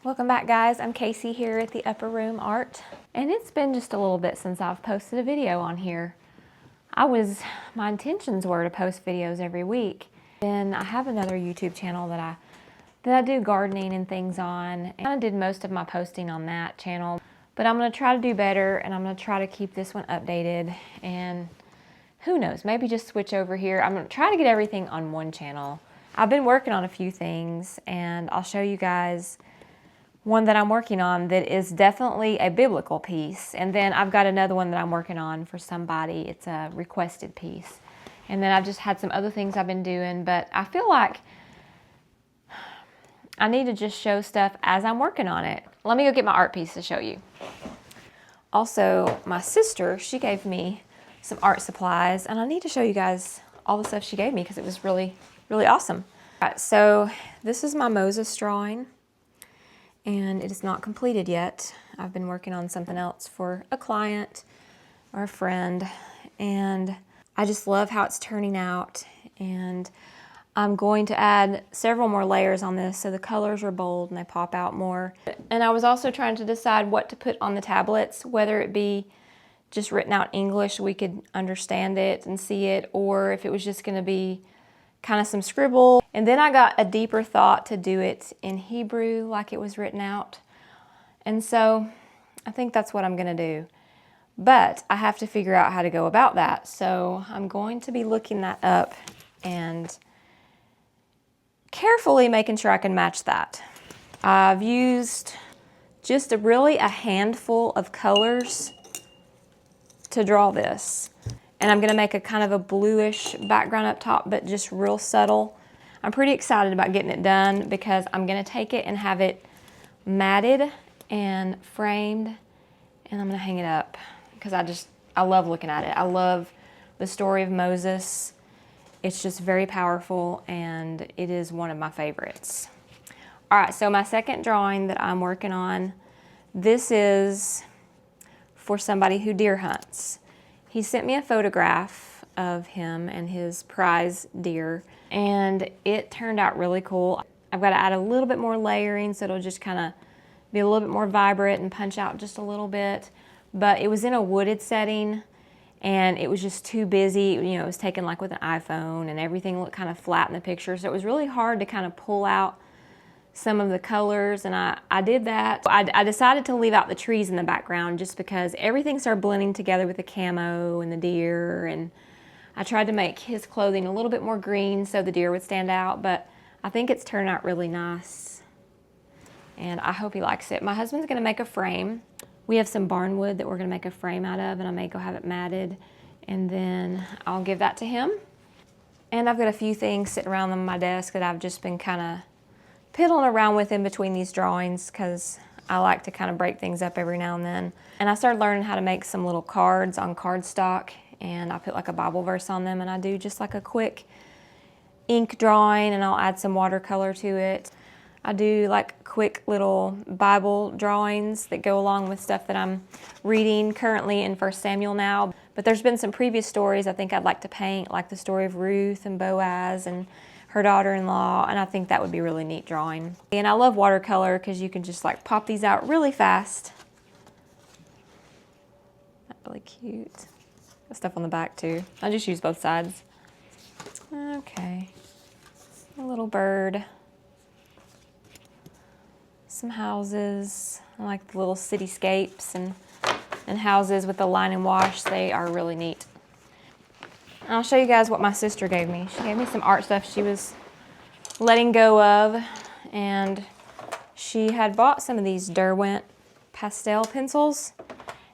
Welcome back, guys. I'm Casey here at the Upper Room Art, and it's been just a little bit since I've posted a video on here. My intentions were to post videos every week. Then I have another YouTube channel that I do gardening and things on, and I did most of my posting on that channel. But I'm going to try to do better, and I'm going to try to keep this one updated, and who knows, maybe just switch over here. I'm going to try to get everything on one channel. I've been working on a few things, and I'll show you guys one that I'm working on that is definitely a biblical piece. And then I've got another one that I'm working on for somebody. It's a requested piece. And then I've just had some other things I've been doing, but I feel like I need to just show stuff as I'm working on it. Let me go get my art piece to show you. Also, my sister, she gave me some art supplies, and I need to show you guys all the stuff she gave me because it was really, really awesome. All right, so this is my Moses drawing. And it is not completed yet. I've been working on something else for a client or a friend, and I just love how it's turning out. And I'm going to add several more layers on this so the colors are bold and they pop out more. And I was also trying to decide what to put on the tablets, whether it be just written out English so we could understand it and see it, or if it was just going to be kind of some scribble. And then I got a deeper thought to do it in Hebrew like it was written out. And so I think that's what I'm going to do. But I have to figure out how to go about that. So I'm going to be looking that up and carefully making sure I can match that. I've used just a handful of colors to draw this. And I'm going to make a kind of a bluish background up top, but just real subtle. I'm pretty excited about getting it done because I'm going to take it and have it matted and framed, and I'm going to hang it up because I love looking at it. I love the story of Moses. It's just very powerful, and it is one of my favorites. All right, so my second drawing that I'm working on, this is for somebody who deer hunts. He sent me a photograph of him and his prize deer, and it turned out really cool. I've got to add a little bit more layering so it'll just kind of be a little bit more vibrant and punch out just a little bit. But it was in a wooded setting, and it was just too busy. You know, it was taken like with an iPhone, and everything looked kind of flat in the picture, so it was really hard to kind of pull out some of the colors, and I did that. I decided to leave out the trees in the background just because everything started blending together with the camo and the deer, and I tried to make his clothing a little bit more green so the deer would stand out, but I think it's turned out really nice, and I hope he likes it. My husband's gonna make a frame. We have some barnwood that we're gonna make a frame out of, and I may go have it matted, and then I'll give that to him. And I've got a few things sitting around on my desk that I've just been kind of piddling around with in between these drawings because I like to kind of break things up every now and then. And I started learning how to make some little cards on cardstock, and I put like a Bible verse on them, and I do just like a quick ink drawing, and I'll add some watercolor to it. I do like quick little Bible drawings that go along with stuff that I'm reading currently in 1 Samuel now. But there's been some previous stories I think I'd like to paint, like the story of Ruth and Boaz and her daughter-in-law, and I think that would be a really neat drawing. And I love watercolor because you can just like pop these out really fast. That's really cute. Got stuff on the back too. I just use both sides. Okay. A little bird. Some houses. I like the little cityscapes and houses with the line and wash. They are really neat. I'll show you guys what my sister gave me. She gave me some art stuff she was letting go of, and she had bought some of these Derwent pastel pencils,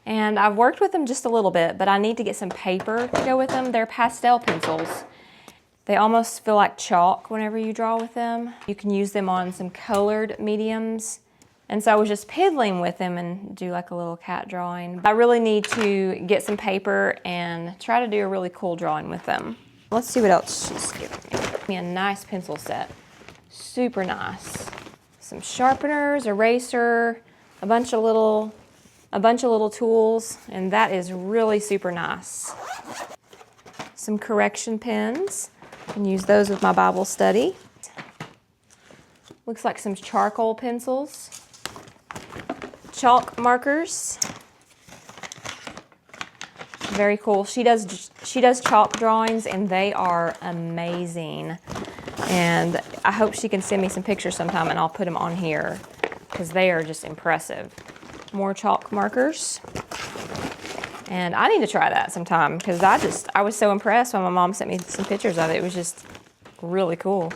and I've worked with them just a little bit, but I need to get some paper to go with them. They're pastel pencils. They almost feel like chalk whenever you draw with them. You can use them on some colored mediums. And so I was just piddling with them and do like a little cat drawing. I really need to get some paper and try to do a really cool drawing with them. Let's see what else she's given me. Give me a nice pencil set. Super nice. Some sharpeners, eraser, a bunch of little tools, and that is really super nice. Some correction pens. I can use those with my Bible study. Looks like some charcoal pencils. chalk markers. Very cool. She does chalk drawings, and they are amazing. And I hope she can send me some pictures sometime, and I'll put them on here because they are just impressive. More chalk markers. And I need to try that sometime because I was so impressed when my mom sent me some pictures of it. It was just really cool.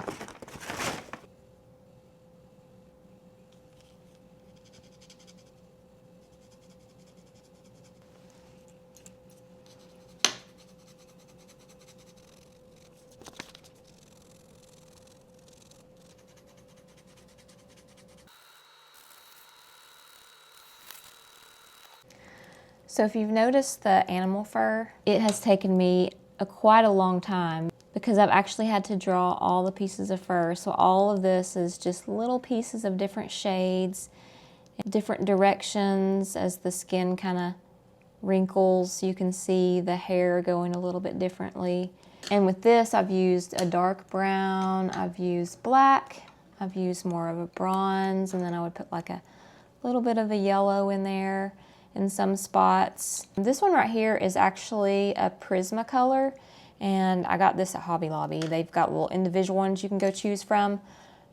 So if you've noticed the animal fur, it has taken me quite a long time because I've actually had to draw all the pieces of fur. So all of this is just little pieces of different shades, different directions as the skin kind of wrinkles. You can see the hair going a little bit differently. And with this, I've used a dark brown, I've used black, I've used more of a bronze, and then I would put like a little bit of a yellow in there in some spots. This one right here is actually a Prismacolor, and I got this at Hobby Lobby. They've got little individual ones you can go choose from.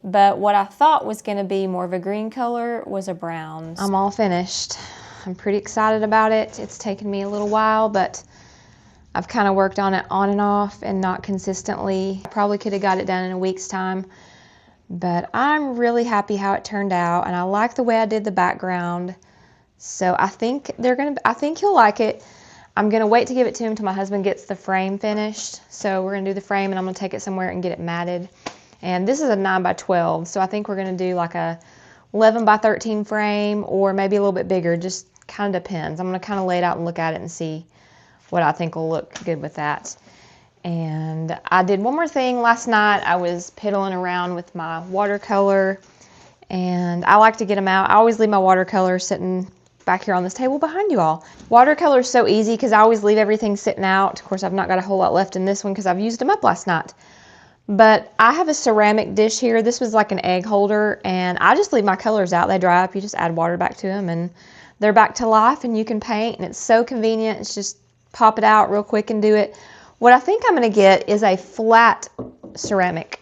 But what I thought was gonna be more of a green color was a brown. I'm all finished. I'm pretty excited about it. It's taken me a little while, but I've kind of worked on it on and off and not consistently. Probably could have got it done in a week's time, but I'm really happy how it turned out, and I like the way I did the background. So I think he'll like it. I'm gonna wait to give it to him until my husband gets the frame finished. So we're gonna do the frame, and I'm gonna take it somewhere and get it matted. And this is a 9x12, so I think we're gonna do like a 11x13 frame, or maybe a little bit bigger, just kind of depends. I'm gonna kind of lay it out and look at it and see what I think will look good with that. And I did one more thing last night. I was piddling around with my watercolor, and I like to get them out. I always leave my watercolor sitting back here on this table behind you all. Watercolor is so easy because I always leave everything sitting out. Of course, I've not got a whole lot left in this one because I've used them up last night. But I have a ceramic dish here. This was like an egg holder, and I just leave my colors out. They dry up. You just add water back to them, and they're back to life, and you can paint, and it's so convenient. It's just pop it out real quick and do it. What I think I'm going to get is a flat ceramic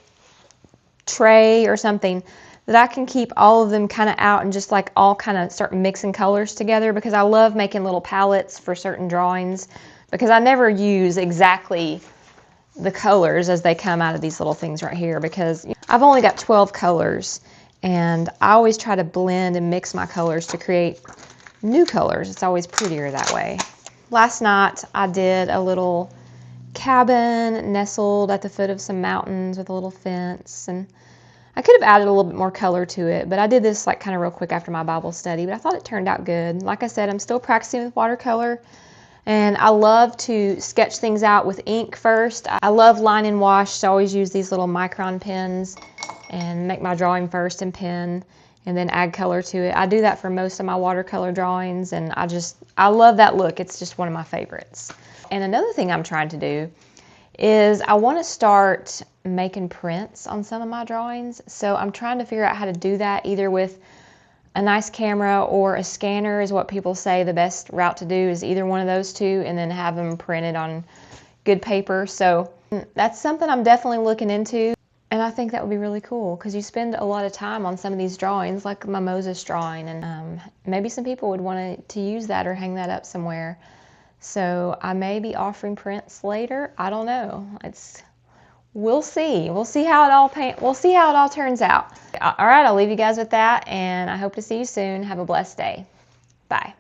tray or something that I can keep all of them kind of out and just like all kind of start mixing colors together, because I love making little palettes for certain drawings, because I never use exactly the colors as they come out of these little things right here, because I've only got 12 colors, and I always try to blend and mix my colors to create new colors. It's always prettier that way. Last night I did a little cabin nestled at the foot of some mountains with a little fence, and I could have added a little bit more color to it, but I did this like kind of real quick after my Bible study, but I thought it turned out good. Like I said, I'm still practicing with watercolor, and I love to sketch things out with ink first. I love line and wash, so I always use these little micron pens and make my drawing first in pen and then add color to it. I do that for most of my watercolor drawings, and I love that look. It's just one of my favorites. And another thing I'm trying to do is I want to start making prints on some of my drawings. So I'm trying to figure out how to do that, either with a nice camera or a scanner is what people say the best route to do, is either one of those two, and then have them printed on good paper. So that's something I'm definitely looking into, and I think that would be really cool because you spend a lot of time on some of these drawings, like my Moses drawing, and maybe some people would want to use that or hang that up somewhere. So I may be offering prints later. I don't know. We'll see. We'll see how it all turns out. All right, I'll leave you guys with that, and I hope to see you soon. Have a blessed day. Bye.